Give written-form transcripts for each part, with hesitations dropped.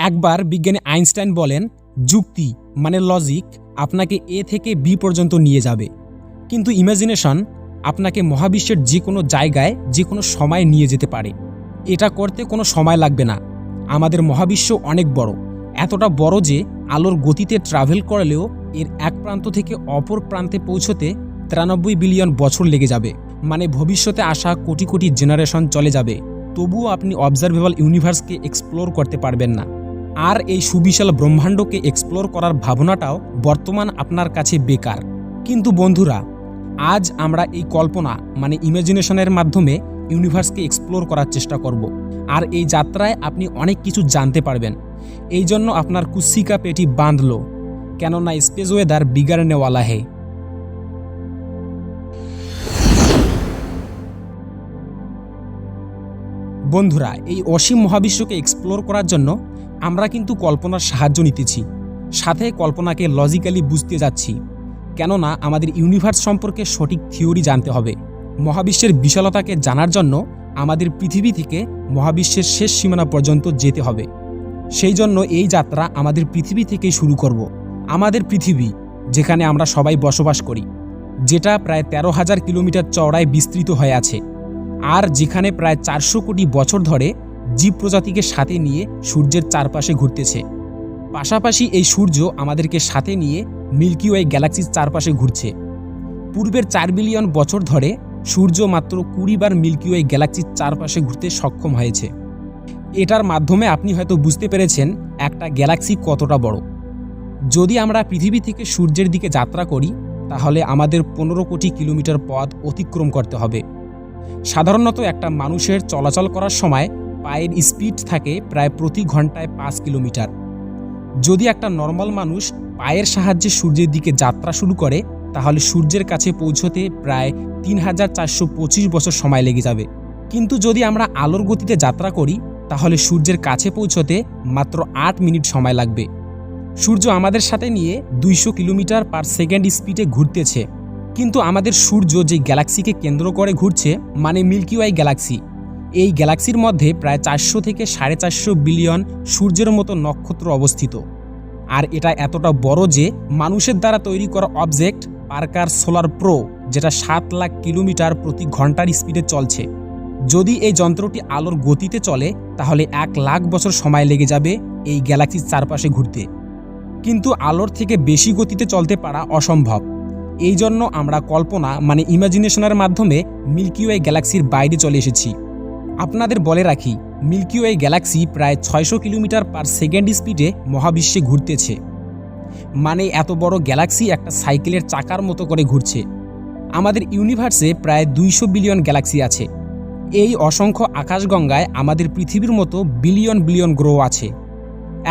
একবার বিজ্ঞানী আইনস্টাইন বলেন, যুক্তি মানে লজিক আপনাকে এ থেকে বি পর্যন্ত নিয়ে যাবে, কিন্তু ইমাজিনেশন আপনাকে মহাবিশ্বের যে কোনো জায়গায় যে কোনো সময় নিয়ে যেতে পারে। এটা করতে কোনো সময় লাগবে না। আমাদের মহাবিশ্ব অনেক বড়, এতটা বড় যে আলোর গতিতে ট্রাভেল করলেও এর এক প্রান্ত থেকে অপর প্রান্তে পৌঁছতে 93 বিলিয়ন বছর লেগে যাবে। মানে ভবিষ্যতে আসা কোটি কোটি জেনারেশন চলে যাবে, তবুও আপনি অবজারভেবল ইউনিভার্সকে এক্সপ্লোর করতে পারবেন না। আর এই সুবিশাল ব্রহ্মাণ্ডকে এক্সপ্লোর করার ভাবনাটাও বর্তমান আপনার কাছে বেকার। কিন্তু বন্ধুরা, আজ আমরা এই কল্পনা মানে ইমাজিনেশনের মাধ্যমে ইউনিভার্সকে এক্সপ্লোর করার চেষ্টা করব। আর এই যাত্রায় আপনি অনেক কিছু জানতে পারবেন। এই জন্য আপনার কুস্সিকা পেটি বাঁধলো, কেননা স্পেস ওয়েদার বিগাড়নে ওয়ালা হে। বন্ধুরা, এই অসীম মহাবিশ্বকে এক্সপ্লোর করার জন্য আমরা কিন্তু কল্পনার সাহায্য নিতেছি, সাথে কল্পনাকে লজিক্যালি বুঝতে যাচ্ছি। কেননা আমাদের ইউনিভার্স সম্পর্কে সঠিক থিওরি জানতে হবে। মহাবিশ্বের বিশালতাকে জানার জন্য আমাদের পৃথিবী থেকে মহাবিশ্বের শেষ সীমানা পর্যন্ত যেতে হবে। সেই জন্য এই যাত্রা আমাদের পৃথিবী থেকেই শুরু করব। আমাদের পৃথিবী, যেখানে আমরা সবাই বসবাস করি, যেটা প্রায় 13,000 কিলোমিটার চওড়ায় বিস্তৃত হয়ে আছে, আর যেখানে প্রায় 400 কোটি বছর ধরে জীব প্রজাতিকে সাথে নিয়ে সূর্যের চারপাশে ঘুরতেছে। পাশাপাশি এই সূর্য আমাদেরকে সাথে নিয়ে মিল্কি ওয়ে গ্যালাক্সির চারপাশে ঘুরছে। পূর্বের 4 বিলিয়ন বছর ধরে সূর্য মাত্র 20 বার মিল্কি ওয়ে গ্যালাক্সির চারপাশে ঘুরতে সক্ষম হয়েছে। এটার মাধ্যমে আপনি হয়তো বুঝতে পেরেছেন একটা গ্যালাক্সি কতটা বড়। যদি আমরা পৃথিবী থেকে সূর্যের দিকে যাত্রা করি, তাহলে আমাদের 15 কোটি কিলোমিটার পথ অতিক্রম করতে হবে। সাধারণত একটা মানুষের চলাচল করার সময় পায়ের স্পিড থাকে প্রায় প্রতি ঘন্টায় 5 কিলোমিটার। যদি একটা নর্মাল মানুষ পায়ের সাহায্যে সূর্যের দিকে যাত্রা শুরু করে, তাহলে সূর্যের কাছে পৌঁছতে প্রায় 3425 বছর সময় লেগে যাবে। কিন্তু যদি আমরা আলোর গতিতে যাত্রা করি, তাহলে সূর্যের কাছে পৌঁছতে মাত্র 8 মিনিট সময় লাগবে। সূর্য আমাদের সাথে নিয়ে 200 কিলোমিটার পার সেকেন্ড স্পিডে ঘুরতেছে। কিন্তু আমাদের সূর্য যে গ্যালাক্সিকে কেন্দ্র করে ঘুরছে, মানে মিল্কি ওয়ে গ্যালাক্সি, এই গ্যালাক্সির মধ্যে প্রায় 400 থেকে 450 বিলিয়ন সূর্যের মতো নক্ষত্র অবস্থিত। আর এটা এতটা বড় যে মানুষের দ্বারা তৈরি করা অবজেক্ট পার্কার সোলার প্রো, যেটা 7 লাখ কিলোমিটার প্রতি ঘন্টার স্পিডে চলছে, যদি এই যন্ত্রটি আলোর গতিতে চলে, তাহলে 1 লাখ বছর সময় লেগে যাবে এই গ্যালাক্সির চারপাশে ঘুরতে। কিন্তু আলোর থেকে বেশি গতিতে চলতে পারা অসম্ভব। এই জন্য আমরা কল্পনা মানে ইমাজিনেশনের মাধ্যমে মিল্কি ওয়ে গ্যালাক্সির বাইরে চলে এসেছি। আপনাদের বলে রাখি, মিল্কি ওয়ে গ্যালাক্সি প্রায় 600 কিলোমিটার পার সেকেন্ড স্পিডে মহাবিশ্বে ঘুরতেছে। মানে এত বড় গ্যালাক্সি একটা সাইকেলের চাকার মতো করে ঘুরছে। আমাদের ইউনিভার্সে প্রায় 200 বিলিয়ন গ্যালাক্সি আছে। এই অসংখ্য আকাশগঙ্গায় আমাদের পৃথিবীর মতো বিলিয়ন বিলিয়ন গ্রহ আছে।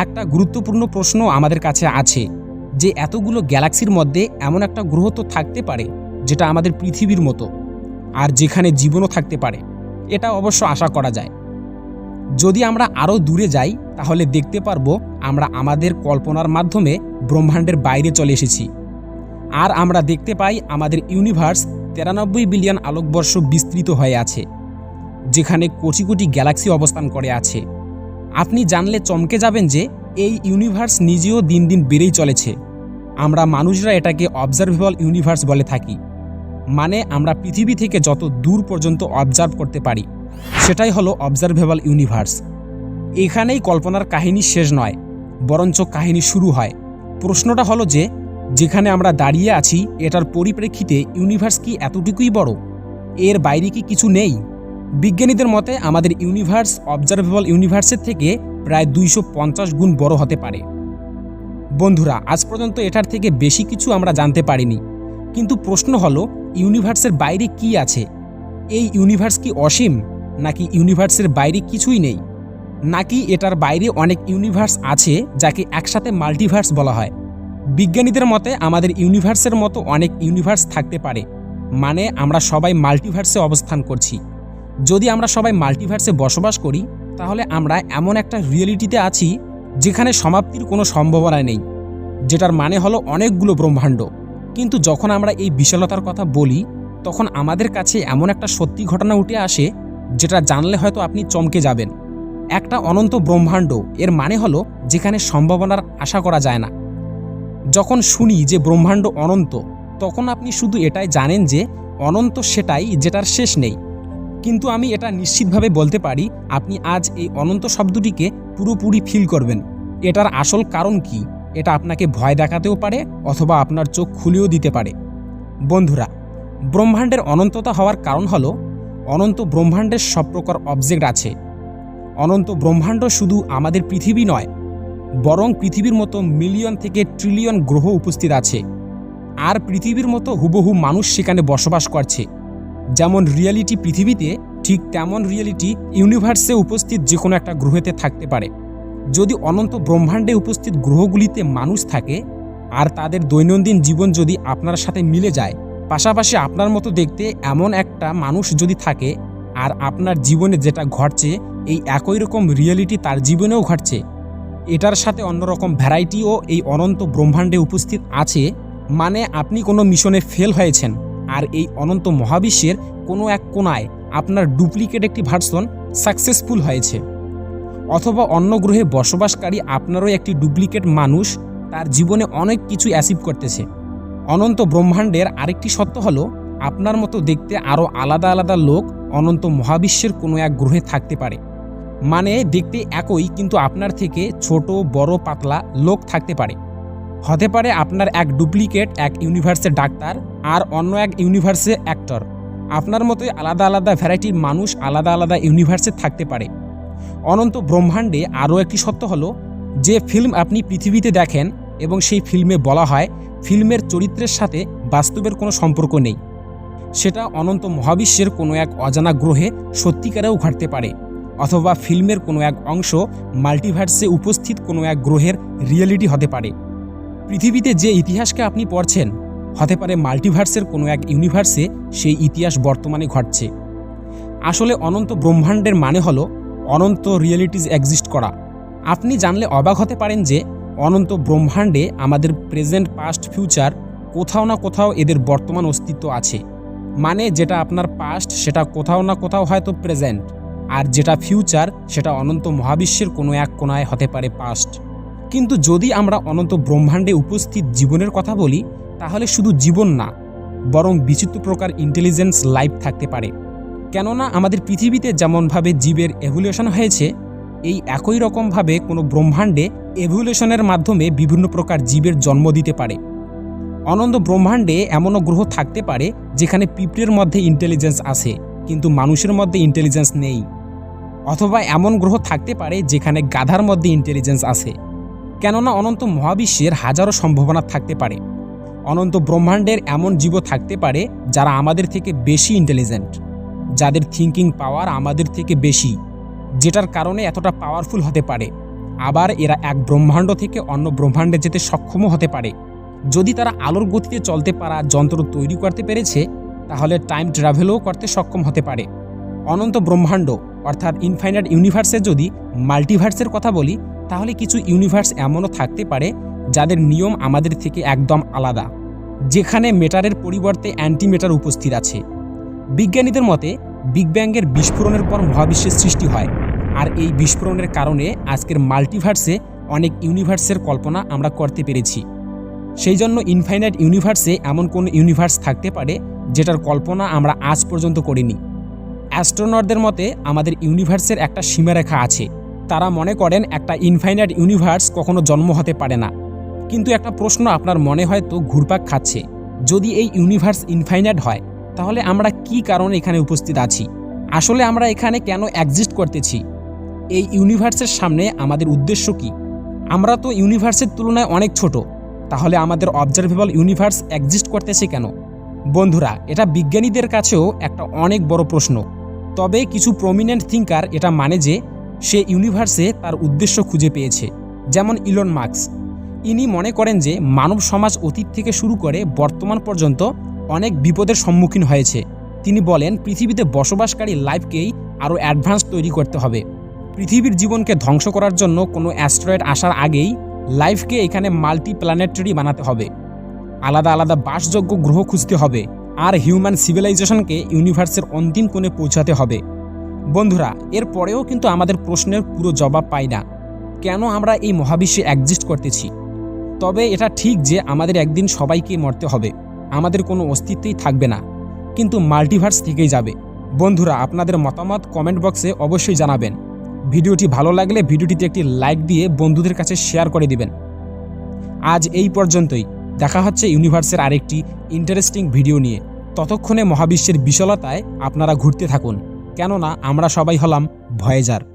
একটা গুরুত্বপূর্ণ প্রশ্ন আমাদের কাছে আছে যে এতগুলো গ্যালাক্সির মধ্যে এমন একটা গ্রহ তো থাকতে পারে যেটা আমাদের পৃথিবীর মতো, আর যেখানে জীবনও থাকতে পারে। এটা অবশ্য আশা করা যায়। যদি আমরা আরও দূরে যাই, তাহলে দেখতে পারবো আমরা আমাদের কল্পনার মাধ্যমে ব্রহ্মাণ্ডের বাইরে চলে এসেছি। আর আমরা দেখতে পাই আমাদের ইউনিভার্স 93 বিলিয়ন আলোকবর্ষ বিস্তৃত হয়ে আছে, যেখানে কোটি কোটি গ্যালাক্সি অবস্থান করে আছে। আপনি জানলে চমকে যাবেন যে এই ইউনিভার্স নিজেও দিন দিন বেড়েই চলেছে। আমরা মানুষরা এটাকে অবজারভেবল ইউনিভার্স বলে থাকি। মানে আমরা পৃথিবী থেকে যত দূর পর্যন্ত অবজার্ভ করতে পারি, সেটাই হলো অবজারভেবল ইউনিভার্স। এখানেই কল্পনার কাহিনী শেষ নয়, বরঞ্চ কাহিনী শুরু হয়। প্রশ্নটা হলো যে যেখানে আমরা দাঁড়িয়ে আছি, এটার পরিপ্রেক্ষিতে ইউনিভার্স কি এতটুকুই বড়? এর বাইরে কি কিছু নেই? বিজ্ঞানীদের মতে আমাদের ইউনিভার্স অবজারভেবল ইউনিভার্সের থেকে প্রায় 250 গুণ বড় হতে পারে। বন্ধুরা, আজ পর্যন্ত এটার থেকে বেশি কিছু আমরা জানতে পারিনি। কিন্তু প্রশ্ন হলো, ইউনিভার্সের বাইরে কি আছে? এই ইউনিভার্স কি অসীম, নাকি ইউনিভার্সের বাইরে কিছুই নেই? নাকি এটার বাইরে অনেক ইউনিভার্স আছে যাকে একসাথে মাল্টিভার্স বলা হয়? বিজ্ঞানীদের মতে আমাদের ইউনিভার্সের মতো অনেক ইউনিভার্স থাকতে পারে। মানে আমরা সবাই মাল্টিভার্সে অবস্থান করছি। যদি আমরা সবাই মাল্টিভার্সে বসবাস করি, তাহলে আমরা এমন একটা রিয়েলিটিতে আছি যেখানে সমাপ্তির কোনো সম্ভাবনা নেই, যেটার মানে হলো অনেকগুলো ব্রহ্মাণ্ড। কিন্তু যখন আমরা এই বিশালতার কথা বলি, তখন আমাদের কাছে এমন একটা সত্যি ঘটনা উঠে আসে যেটা জানলে হয়তো আপনি চমকে যাবেন। একটা অনন্ত ব্রহ্মাণ্ড এর মানে হলো যেখানে সম্ভাবনার আশা করা যায় না। যখন শুনি যে ব্রহ্মাণ্ড অনন্ত, তখন আপনি শুধু এটাই জানেন যে অনন্ত সেটাই যেটার শেষ নেই। কিন্তু আমি এটা নিশ্চিতভাবে বলতে পারি, আপনি আজ এই অনন্ত শব্দটিকে পুরোপুরি ফিল করবেন। এটার আসল কারণ কি, এটা আপনাকে ভয় দেখাতেও পারে অথবা আপনার চোখ খুলেও দিতে পারে। বন্ধুরা, ব্রহ্মাণ্ডের অনন্ততা হওয়ার কারণ হলো অনন্ত ব্রহ্মাণ্ডের সব প্রকার অবজেক্ট আছে। অনন্ত ব্রহ্মাণ্ড শুধু আমাদের পৃথিবী নয়, বরং পৃথিবীর মতো মিলিয়ন থেকে ট্রিলিয়ন গ্রহ উপস্থিত আছে। আর পৃথিবীর মতো হুবহু মানুষ সেখানে বসবাস করছে। যেমন রিয়েলিটি পৃথিবীতে, ঠিক তেমন রিয়েলিটি ইউনিভার্সে উপস্থিত যে কোনো একটা গ্রহেতে থাকতে পারে। যদি অনন্ত ব্রহ্মাণ্ডে উপস্থিত গ্রহগুলিতে মানুষ থাকে আর তাদের দৈনন্দিন জীবন যদি আপনার সাথে মিলে যায়, পাশাপাশি আপনার মতো দেখতে এমন একটা মানুষ যদি থাকে, আর আপনার জীবনে যেটা ঘটছে এই একই রকম রিয়েলিটি তার জীবনেও ঘটছে, এটার সাথে অন্যরকম ভ্যারাইটিও এই অনন্ত ব্রহ্মাণ্ডে উপস্থিত আছে, মানে আপনি কোনো মিশনে ফেল হয়েছেন আর এই অনন্ত মহাবিশ্বের কোনো এক কোণায় আপনার ডুপ্লিকেট একটি ভার্সন সাকসেসফুল হয়েছে। অথবা অন্য গ্রহে বসবাসকারী আপনারও একটি ডুপ্লিকেট মানুষ তার জীবনে অনেক কিছু অ্যাচিভ করতেছে। অনন্ত ব্রহ্মাণ্ডের আরেকটি সত্য হলো, আপনার মতো দেখতে আরও আলাদা আলাদা লোক অনন্ত মহাবিশ্বের কোনো এক গ্রহে থাকতে পারে। মানে দেখতে একই, কিন্তু আপনার থেকে ছোট, বড়, পাতলা লোক থাকতে পারে। হতে পারে আপনার এক ডুপ্লিকেট এক ইউনিভার্সের ডাক্তার আর অন্য এক ইউনিভার্সে অ্যাক্টর। আপনার মতোই আলাদা আলাদা ভ্যারাইটির মানুষ আলাদা আলাদা ইউনিভার্সে থাকতে পারে। অনন্ত ব্রহ্মাণ্ডে আরও একটি সত্য হলো, যে ফিল্ম আপনি পৃথিবীতে দেখেন এবং সেই ফিল্মে বলা হয় ফিল্মের চরিত্রের সাথে বাস্তবের কোনো সম্পর্ক নেই, সেটা অনন্ত মহাবিশ্বের কোনো এক অজানা গ্রহে সত্যিকারেও ঘটতে পারে। অথবা ফিল্মের কোনো এক অংশ মাল্টিভার্সে উপস্থিত কোনো এক গ্রহের রিয়েলিটি হতে পারে। পৃথিবীতে যে ইতিহাসকে আপনি পড়ছেন, হতে পারে মাল্টিভার্সের কোনো এক ইউনিভার্সে সেই ইতিহাস বর্তমানে ঘটছে। আসলে অনন্ত ব্রহ্মাণ্ডের মানে হলো অনন্ত রিয়েলিটিজ এক্সিস্ট করা। আপনি জানলে অবাক হতে পারেন যে অনন্ত ব্রহ্মাণ্ডে আমাদের প্রেজেন্ট, পাস্ট, ফিউচার কোথাও না কোথাও এদের বর্তমান অস্তিত্ব আছে। মানে যেটা আপনার পাস্ট সেটা কোথাও না কোথাও হয়তো প্রেজেন্ট, আর যেটা ফিউচার সেটা অনন্ত মহাবিশ্বের কোনো এক কোণায় হতে পারে পাস্ট। কিন্তু যদি আমরা অনন্ত ব্রহ্মাণ্ডে উপস্থিত জীবনের কথা বলি, তাহলে শুধু জীবন না, বরং বিচিত্র প্রকার ইন্টেলিজেন্স লাইফ থাকতে পারে। কেননা আমাদের পৃথিবীতে যেমনভাবে জীবের এভলিউশন হয়েছে, এই একই রকমভাবে কোনো ব্রহ্মাণ্ডে এভলিউশনের মাধ্যমে বিভিন্ন প্রকার জীবের জন্ম দিতে পারে। অনন্ত ব্রহ্মাণ্ডে এমনও গ্রহ থাকতে পারে যেখানে পিঁপড়ের মধ্যে ইন্টেলিজেন্স আছে কিন্তু মানুষের মধ্যে ইন্টেলিজেন্স নেই। অথবা এমন গ্রহ থাকতে পারে যেখানে গাধার মধ্যে ইন্টেলিজেন্স আছে। কেননা অনন্ত মহাবিশ্বের হাজারো সম্ভাবনা থাকতে পারে। অনন্ত ব্রহ্মাণ্ডের এমন জীবও থাকতে পারে যারা আমাদের থেকে বেশি ইন্টেলিজেন্ট, যাদের থিঙ্কিং পাওয়ার আমাদের থেকে বেশি, যেটার কারণে এতটা পাওয়ারফুল হতে পারে। আবার এরা এক ব্রহ্মাণ্ড থেকে অন্য ব্রহ্মাণ্ডে যেতে সক্ষমও হতে পারে। যদি তারা আলোর গতিতে চলতে পারা যন্ত্র তৈরি করতে পেরেছে, তাহলে টাইম ট্রাভেলও করতে সক্ষম হতে পারে। অনন্ত ব্রহ্মাণ্ড অর্থাৎ ইনফাইনাইট ইউনিভার্সে যদি মাল্টিভার্সের কথা বলি, তাহলে কিছু ইউনিভার্স এমনও থাকতে পারে যাদের নিয়ম আমাদের থেকে একদম আলাদা, যেখানে মেটারের পরিবর্তে অ্যান্টিমেটার উপস্থিত আছে। বিজ্ঞানীদের মতে বিগ ব্যাংয়ের বিস্ফোরণের পর মহাবিশ্বের সৃষ্টি হয়, আর এই বিস্ফোরণের কারণে আজকের মাল্টিভার্সে অনেক ইউনিভার্সের কল্পনা আমরা করতে পেরেছি। সেই জন্য ইনফাইনাইট ইউনিভার্সে এমন কোন ইউনিভার্স থাকতে পারে যেটার কল্পনা আমরা আজ পর্যন্ত করিনি। অ্যাস্ট্রোনটদের মতে আমাদের ইউনিভার্সের একটা সীমারেখা আছে। তারা মনে করেন একটা ইনফাইনাইট ইউনিভার্স কখনো জন্ম হতে পারে না। কিন্তু একটা প্রশ্ন আপনার মনে হয়তো ঘুরপাক খাচ্ছে, যদি এই ইউনিভার্স ইনফাইনাইট হয়, তাহলে আমরা কি কারণে এখানে উপস্থিত আছি? আসলে আমরা এখানে কেন এক্সিস্ট করতেছি? এই ইউনিভার্সের সামনে আমাদের উদ্দেশ্য কি? আমরা তো ইউনিভার্সের তুলনায় অনেক ছোট, তাহলে আমাদের অবজারভেবল ইউনিভার্স এক্সিস্ট করতেছে কেন? বন্ধুরা, এটা বিজ্ঞানীদের কাছেও একটা অনেক বড় প্রশ্ন। তবে কিছু প্রমিনেন্ট থিঙ্কার এটা মানে যে সে ইউনিভার্সে তার উদ্দেশ্য খুঁজে পেয়েছে। যেমন ইলন মাস্ক, ইনি মনে করেন যে মানব সমাজ অতীত থেকে শুরু করে বর্তমান পর্যন্ত অনেক বিপদের সম্মুখীন হয়েছে। তিনি বলেন পৃথিবীতে বসবাসকারী লাইফকেই আরও অ্যাডভান্স তৈরি করতে হবে। পৃথিবীর জীবনকে ধ্বংস করার জন্য কোনো অ্যাস্ট্রয়েড আসার আগেই লাইফকে এখানে মাল্টি প্ল্যানেটারি বানাতে হবে, আলাদা আলাদা বাসযোগ্য গ্রহ খুঁজতে হবে, আর হিউম্যান সিভিলাইজেশনকে ইউনিভার্সের অন্তিম কোণে পৌঁছাতে হবে। বন্ধুরা, এর পরেও কিন্তু আমাদের প্রশ্নের পুরো জবাব পাই না, কেন আমরা এই মহাবিশ্বে এক্সিস্ট করতেছি। তবে এটা ঠিক যে আমাদের একদিন সবাইকে মরতে হবে, আমাদের কোনো অস্তিত্বই থাকবে না, কিন্তু মাল্টিভার্স থেকেই যাবে। বন্ধুরা, আপনাদের মতামত কমেন্ট বক্সে অবশ্যই জানাবেন। ভিডিওটি ভালো লাগলে ভিডিওটিতে একটি লাইক দিয়ে বন্ধুদের কাছে শেয়ার করে দিবেন। আজ এই পর্যন্তই, দেখা হচ্ছে ইউনিভার্সের আরেকটি ইন্টারেস্টিং ভিডিও নিয়ে। ততক্ষণে মহাবিশ্বের বিশালতায় আপনারা ঘুরতে থাকুন, কেননা আমরা সবাই হলাম ভয়েজার।